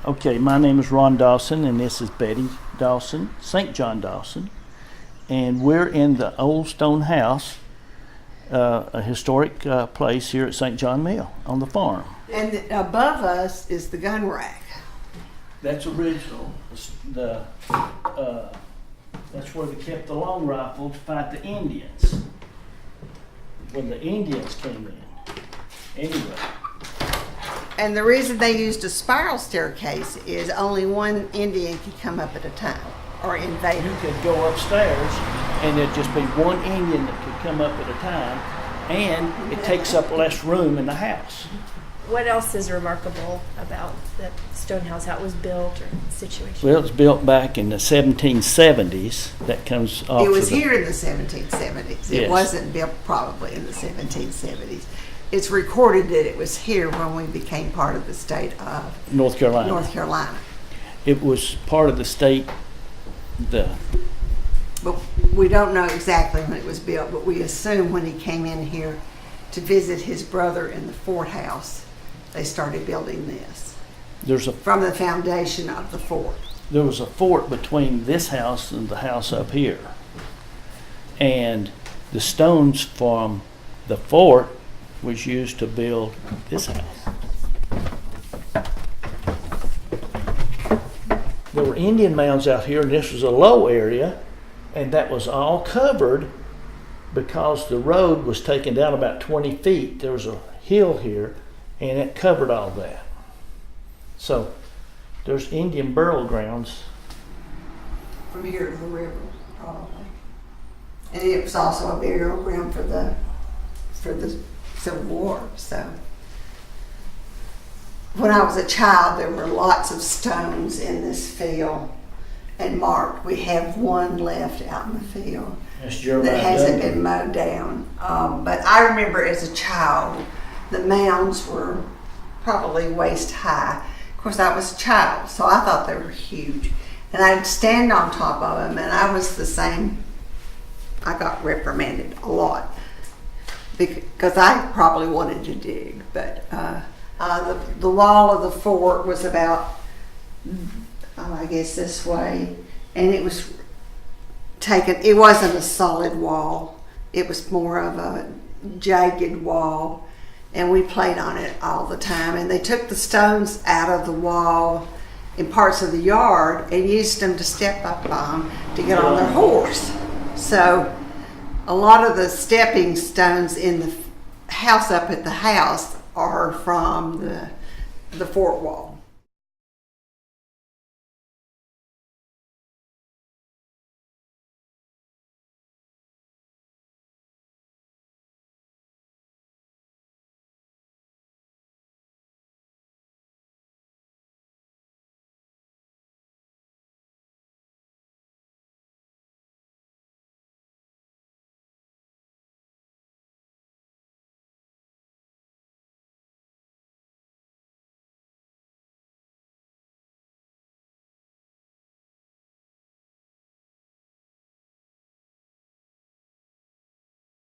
Okay, my name is Ron Dawson, and this is Betty Dawson, St. John Dawson, and we're in the old stone house, a historic place here at St. John Mill on the farm. And above us is the gun rack. That's original. That's where they kept the long rifle to fight the Indians when the Indians came in. Anyway. And the reason they used a spiral staircase is only one Indian could come up at a time, or invader. You could go upstairs and there'd just be one Indian that could come up at a time, and it takes up less room in the house. What else is remarkable about the stone house, how it was built or situation? Well, it was built back in the 1770s. That comes off. It was here in the 1770s. It Yes. wasn't built probably in the 1770s. It's recorded that it was here when we became part of the state of North Carolina. North Carolina. It was part of the state. But we don't know exactly when it was built, but we assume when he came in here to visit his brother in the fort house, they started building this. From the foundation of the fort. There was a fort between this house and the house up here. And the stones from the fort was used to build this house. There were Indian mounds out here, and this was a low area, and that was all covered because the road was taken down about 20 feet. There was a hill here, and it covered all that. So there's Indian burial grounds. From here to the river, probably. And it was also a burial ground for the Civil War. So when I was a child, there were lots of stones in this field and marked. We have one left out in the field that hasn't been mowed down. But I remember as a child, the mounds were probably waist high. Of course, I was a child, so I thought they were huge. And I'd stand on top of them, and I was the same. I got reprimanded a lot because I probably wanted to dig. But the wall of the fort was about, I guess, this way, and it was taken. It wasn't a solid wall. It was more of a jagged wall. And we played on it all the time. And they took the stones out of the wall in parts of the yard and used them to step up on to get on their horse. So a lot of the stepping stones in the house up at the house are from the fort wall.